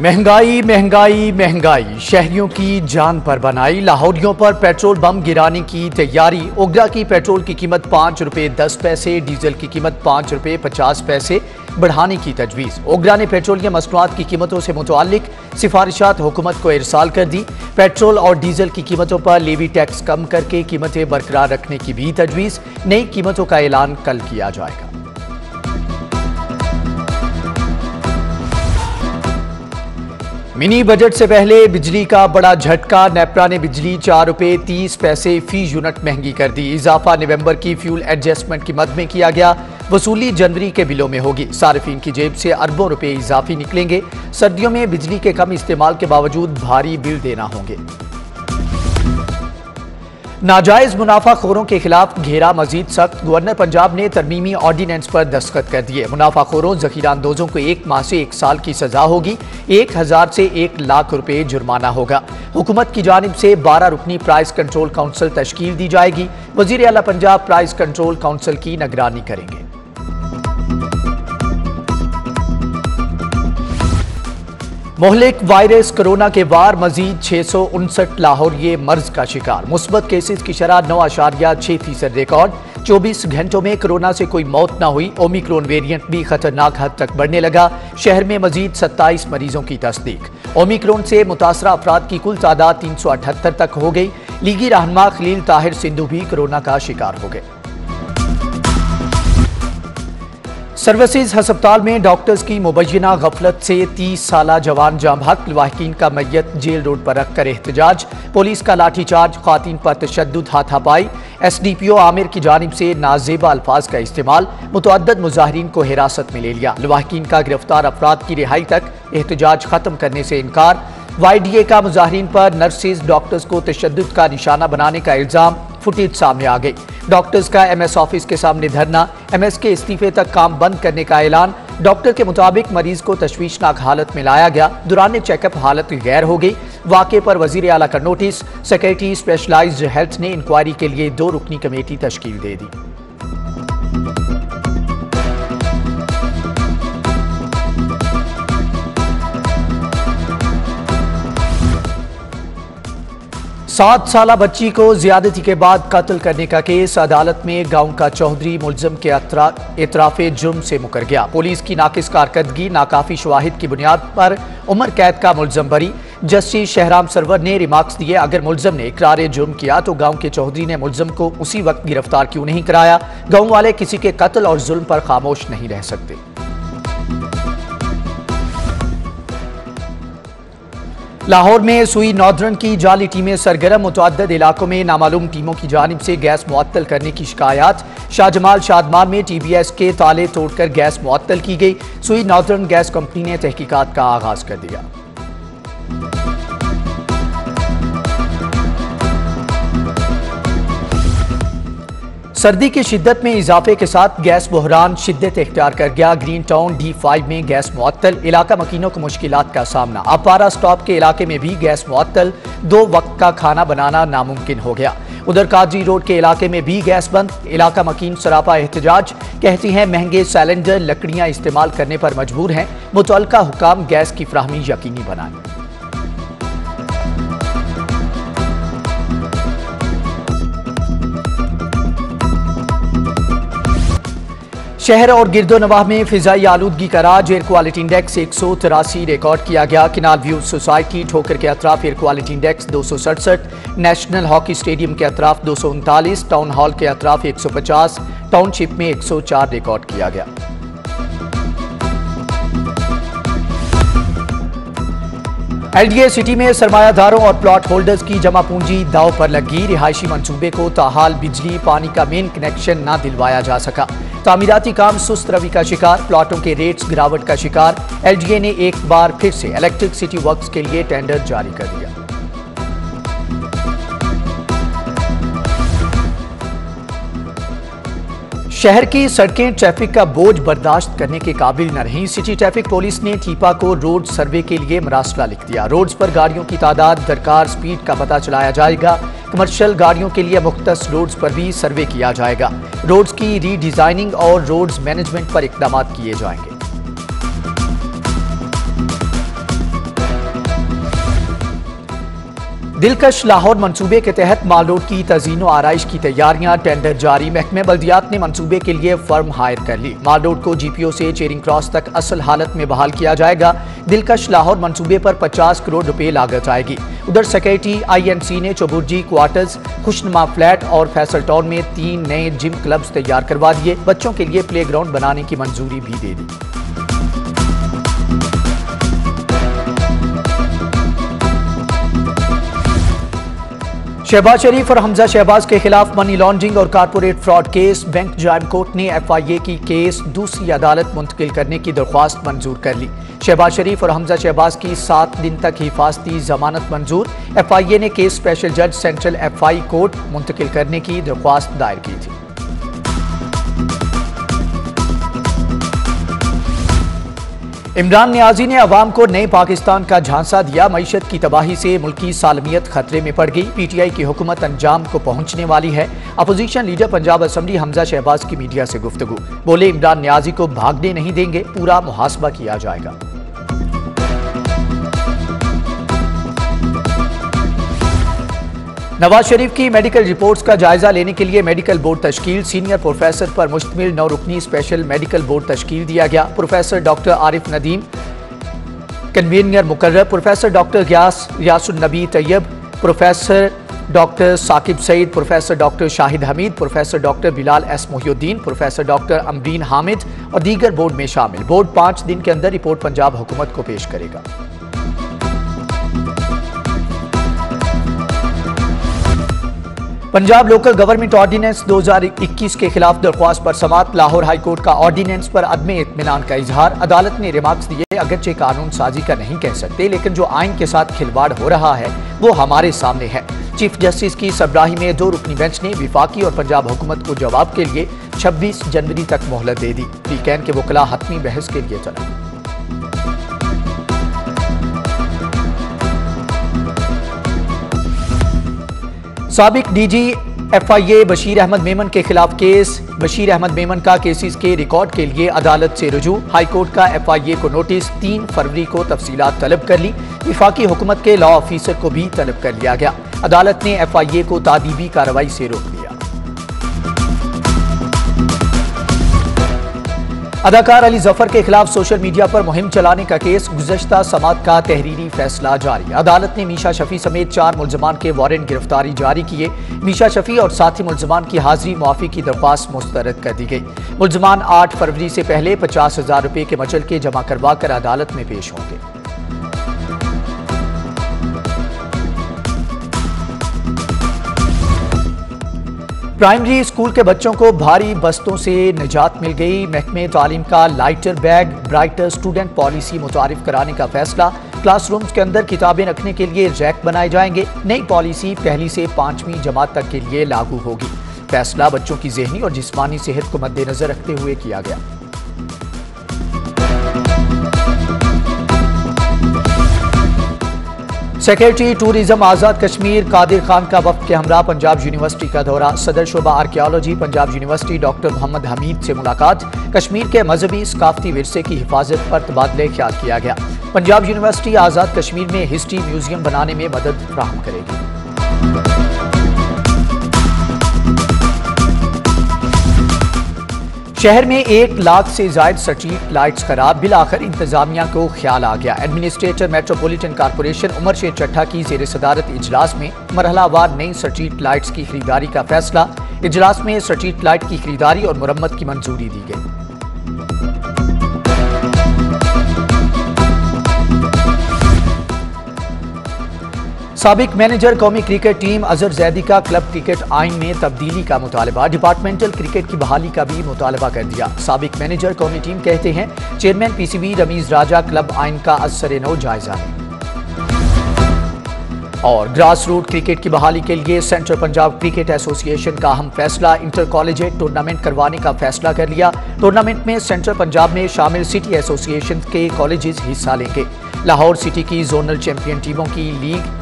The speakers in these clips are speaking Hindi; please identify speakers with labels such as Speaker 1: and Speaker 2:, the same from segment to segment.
Speaker 1: महंगाई महंगाई महंगाई शहरियों की जान पर बनाई। लाहौरियों पर पेट्रोल बम गिराने की तैयारी। ओगरा की पेट्रोल की कीमत 5 रुपये 10 पैसे, डीजल की कीमत 5 रुपये 50 पैसे बढ़ाने की तजवीज़। ओगरा ने पेट्रोलियम मसनूआत की कीमतों से मुताल्लिक सिफारिशात हुकूमत को इरसाल कर दी। पेट्रोल और डीजल की कीमतों पर लेवी टैक्स कम करके कीमतें बरकरार रखने की भी तजवीज़। नई कीमतों का ऐलान कल किया जाएगा। मिनी बजट से पहले बिजली का बड़ा झटका। नेपरा ने बिजली 4 रुपये 30 पैसे फी यूनिट महंगी कर दी। इजाफा नवंबर की फ्यूल एडजस्टमेंट की मद में किया गया। वसूली जनवरी के बिलों में होगी। सार्फिन की जेब से अरबों रुपए इजाफी निकलेंगे। सर्दियों में बिजली के कम इस्तेमाल के बावजूद भारी बिल देना होंगे। नाजायज मुनाफाखोरों के खिलाफ घेरा मजीद सख्त। गवर्नर पंजाब ने तरमीमी ऑर्डिनेंस पर दस्तखत कर दिए। मुनाफाखोरों जखीरा अंदोजों को 1 माह से 1 साल की सजा होगी। 1000 से 1 लाख रुपए जुर्माना होगा। हुकूमत की जानिब से 12 रुकनी प्राइस कंट्रोल काउंसिल तश्कील दी जाएगी। वजीर आला पंजाब प्राइस कंट्रोल काउंसिल की निगरानी करेंगे। मोहलिक वायरस कोरोना के वार मजीद 659 लाहौरिये मर्ज का शिकार। मुस्बत केसेस की शरह 9.6% रिकॉर्ड। 24 घंटों में कोरोना से कोई मौत न हुई। ओमिक्रॉन वेरिएंट भी खतरनाक हद तक बढ़ने लगा। शहर में मजीद 27 मरीजों की तस्दीक। ओमिक्रॉन से मुतासरा अफराद की कुल तादाद 378 तक हो गई। लीगी रहनुमा खलील ताहिर सिंधु भी कोरोना का शिकार हो गए। सर्विसेज हस्पताल में डॉक्टर्स की मुबैना गफलत से 30 साला जवान जाम हक। लवाहिकीन का मैयत जेल रोड पर रखकर एहतजाज। पुलिस का लाठीचार्ज, खातिन पर तशद्दुद, हाथापाई। SDPO आमिर की जानिब से नाजेबा अल्फाज का इस्तेमाल। मुतअद्दिद मुजाहिरीन को हिरासत में ले लिया। लवाहिकीन का गिरफ्तार अफराद की रिहाई तक एहतजाज खत्म करने से इनकार। YDA का मुजाहिरीन पर नर्सेज डॉक्टर्स को तशद्दुद का निशाना बनाने का इल्जाम। फुटेज सामने आ गई। डॉक्टर्स का MS ऑफिस के सामने धरना। MS के इस्तीफे तक काम बंद करने का ऐलान। डॉक्टर के मुताबिक मरीज को तशवीशनाक हालत में लाया गया। दौरान चेकअप हालत गैर हो गई। वाक़े पर वजीर आला का नोटिस। सेक्रेटरी स्पेशलाइज्ड हेल्थ ने इंक्वायरी के लिए 2 रुकनी कमेटी तश्कील दे दी। सात साला बच्ची को ज्यादती के बाद कत्ल करने का केस। अदालत में गांव का चौधरी मुलजम के एतराफे जुर्म से मुकर गया। पुलिस की नाकिस कारकर्दगी, नाकाफी शवाहिद की बुनियाद पर उम्र कैद का मुलजम बरी। जस्टिस शहराम सरवर ने रिमार्क्स दिए, अगर मुलजम ने इकरार जुर्म किया तो गांव के चौधरी ने मुलजम को उसी वक्त गिरफ्तार क्यों नहीं कराया। गांव वाले किसी के कत्ल और जुल्म पर खामोश नहीं रह सकते। लाहौर में सुई नॉर्दर्न की जाली टीमें सरगर्म। मुतअद्दिद इलाकों में नामालूम टीमों की जानिब से गैस मुअत्तल करने की शिकायत। शाहजमाल शादमान में TBS के ताले तोड़कर गैस मुअत्तल की गई। सुई नॉर्दर्न गैस कंपनी ने तहकीकात का आगाज कर दिया। सर्दी की शिद्दत में इजाफे के साथ गैस बहरान शिद्दत इख्तियार कर गया। ग्रीन टाउन D5 में गैस मुअत्तल। इलाका मकीनों को मुश्किलात का सामना। अपारा स्टॉप के इलाके में भी गैस मुअत्तल। 2 वक्त का खाना बनाना नामुमकिन हो गया। उधर कादरी रोड के इलाके में भी गैस बंद। इलाका मकीन सरापा एहतजाज। कहती हैं महंगे सिलेंडर लकड़ियां इस्तेमाल करने पर मजबूर हैं। मुतल्लिका हुकाम गैस की फराहमी यकीनी बनाएं। शहर और गिरदोनवाह में फिजाई आलूदगी का राज। एयर क्वालिटी इंडेक्स 183 रिकॉर्ड किया गया। किनाल व्यू सोसाइटी ठोकर के अतराफ air quality index 267। National hockey stadium के अतराफ 239। टाउन हॉल के अतराफ 150। टाउनशिप में 104 रिकॉर्ड किया गया। LDA सिटी में सरमायादारों और प्लॉट होल्डर्स की जमा पूंजी दाव पर लगी। रिहायशी मंसूबे को ताहाल बिजली पानी का मेन कनेक्शन न दिलवाया जा सका। तामीराती काम सुस्त रवि का शिकार। प्लॉटों के रेट्स गिरावट का शिकार। LDA ने एक बार फिर से इलेक्ट्रिक सिटी वर्क्स के लिए टेंडर जारी कर दिया। शहर की सड़कें ट्रैफिक का बोझ बर्दाश्त करने के काबिल न रहीं। सिटी ट्रैफिक पुलिस ने ठीपा को रोड सर्वे के लिए मरासला लिख दिया। रोड्स पर गाड़ियों की तादाद, दरकार, स्पीड का पता चलाया जाएगा। कमर्शियल गाड़ियों के लिए मुख्तस रोड्स पर भी सर्वे किया जाएगा। रोड्स की रीडिजाइनिंग और रोड्स मैनेजमेंट पर इकदाम किए जाएंगे। दिलकश लाहौर मंसूबे के तहत माल रोड की तज़ीन व आराइश की तैयारियां, टेंडर जारी। महकमे बल्दियात ने मंसूबे के लिए फर्म हायर कर ली। माल रोड को GPO से चेरिंग क्रॉस तक असल हालत में बहाल किया जाएगा। दिलकश लाहौर मंसूबे पर 50 करोड़ रुपए लागत आएगी। उधर सेक्रेटरी INC ने चौबुर्जी क्वार्टर्स, खुशनुमा फ्लैट और फैसल टाउन में 3 नए जिम क्लब्स तैयार करवा दिए। बच्चों के लिए प्ले ग्राउंड बनाने की मंजूरी भी दे दी। शहबाज शरीफ और हमजा शहबाज के खिलाफ मनी लॉन्ड्रिंग और कारपोरेट फ्रॉड केस। बैंक जायब कोर्ट ने FIA की केस दूसरी अदालत मुंतकिल करने की दरख्वास्त मंजूर कर ली। शहबाज शरीफ और हमजा शहबाज की 7 दिन तक हिफाजती जमानत मंजूर। FIA ने केस स्पेशल जज सेंट्रल FI कोर्ट मुंतकिल करने की दरख्वास्त दायर की थी। इमरान नियाजी ने अवाम को नए पाकिस्तान का झांसा दिया। मईशत की तबाही से मुल्की सालमियत खतरे में पड़ गई। PTI की हुकूमत अंजाम को पहुंचने वाली है। Opposition leader Punjab assembly Hamza Shahbaz की मीडिया से गुफ्तगू। बोले, इमरान नियाजी को भागने नहीं देंगे, पूरा मुहासबा किया जाएगा। नवाज शरीफ की मेडिकल रिपोर्ट्स का जायजा लेने के लिए मेडिकल बोर्ड तश्कील। सीनियर प्रोफेसर पर मुश्तमिल 9 रुकनी स्पेशल मेडिकल बोर्ड तश्कील दिया गया। Professor doctor Arif Nadeem convener मुकर्रर, professor doctor Yasunnabi Tayyab, professor doctor Saqib Saeed, professor doctor Shahid Hameed, professor doctor Bilal S Mohiuddin, professor doctor Amreen Hamid और दीगर बोर्ड में शामिल। बोर्ड 5 दिन के अंदर रिपोर्ट पंजाब हुकूमत को पेश करेगा। पंजाब लोकल गवर्नमेंट ऑर्डिनेंस 2021 के खिलाफ दरख्वास्त पर समात। लाहौर हाई कोर्ट का ऑर्डिनेंस पर अदम इत्मीनान का इजहार। अदालत ने रिमार्क्स दिए, अगरचे कानून साजी का नहीं कह सकते, लेकिन जो आइन के साथ खिलवाड़ हो रहा है वो हमारे सामने है। चीफ जस्टिस की सरबराही में 2 रुकनी बेंच ने विफाकी और पंजाब हुकूमत को जवाब के लिए 26 जनवरी तक मोहलत दे दी। वीकेंड के वकला हतमी बहस के लिए तलब। साबिक DG FIA बशीर अहमद मेमन के खिलाफ केस। बशीर अहमद मेमन का केसेस के रिकॉर्ड के लिए अदालत से रुजू। हाईकोर्ट का FIA को नोटिस। 3 फरवरी को तफसीलात तलब कर ली। विफाकी हुकूमत के लॉ ऑफिसर को भी तलब कर लिया गया। अदालत ने FIA को तादीबी कार्रवाई से रोक लिया। अदाकार अली जफर के खिलाफ सोशल मीडिया पर मुहिम चलाने का केस। गुज़श्ता समात का तहरीरी फैसला जारी। अदालत ने मीशा शफी समेत 4 मुल्ज़मान के वारंट गिरफ्तारी जारी किए। मीशा शफी और साथी मुल्ज़मान की हाजिरी मुआफ़ी की दरख्वास्त मुस्तरद कर दी गई। मुल्ज़मान 8 फरवरी से पहले 50,000 रुपये के मचल के जमा करवा कर अदालत में पेश होंगे। प्राइमरी स्कूल के बच्चों को भारी बस्तों से निजात मिल गई। महकमे तालीम का lighter bag brighter student policy मुतारिफ कराने का फैसला। क्लासरूम्स के अंदर किताबें रखने के लिए रैक बनाए जाएंगे। नई पॉलिसी 1ली से 5वीं जमात तक के लिए लागू होगी। फैसला बच्चों की ज़हनी और जिस्मानी सेहत को मद्देनजर रखते हुए किया गया। सेक्रेटरी टूरिज्म आज़ाद कश्मीर कादिर खान का वफ्द के हमरा पंजाब यूनिवर्सिटी का दौरा। सदर शोबा archaeology Punjab university doctor Mohammad Hameed से मुलाकात। कश्मीर के मजहबी सकाफती विरसे की हिफाजत पर तबादले ख्याल किया गया। पंजाब यूनिवर्सिटी आज़ाद कश्मीर में हिस्ट्री म्यूजियम बनाने में मदद फराहम करेगी। शहर में 1 लाख से जायद स्ट्रीट लाइट्स खराब। बिलाखिर इंतजामिया को ख्याल आ गया। एडमिनिस्ट्रेटर मेट्रोपॉलिटन कॉर्पोरेशन उमर शेर चट्ठा की ज़ेर सदारत इजलास में मरहलावार नई स्ट्रीट लाइट्स की खरीदारी का फैसला। इजलास में स्ट्रीट लाइट की खरीदारी और मुरम्मत की मंजूरी दी गई। साबिक मैनेजर कौमी क्रिकेट टीम अजहर जैदी का क्लब क्रिकेट आइन में तब्दीली का मुतालबा। डिपार्टमेंटल क्रिकेट की बहाली का भी मुतालबा कर दिया। साबिक मैनेजर कौमी टीम कहते हैं, चेयरमैन PCB रमीज राजा क्लब आइन का असर नौ जायजा है। और ग्रास रूट क्रिकेट की बहाली के लिए सेंट्रल पंजाब क्रिकेट एसोसिएशन का अहम फैसला। इंटर कॉलेजिएट टूर्नामेंट करवाने का फैसला कर लिया। टूर्नामेंट में सेंट्रल पंजाब में शामिल सिटी एसोसिएशन के कॉलेजेस हिस्सा लेंगे। लाहौर सिटी की जोनल चैंपियन टीमों की लीग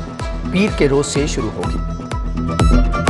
Speaker 1: पीर के रोज से शुरू होगी।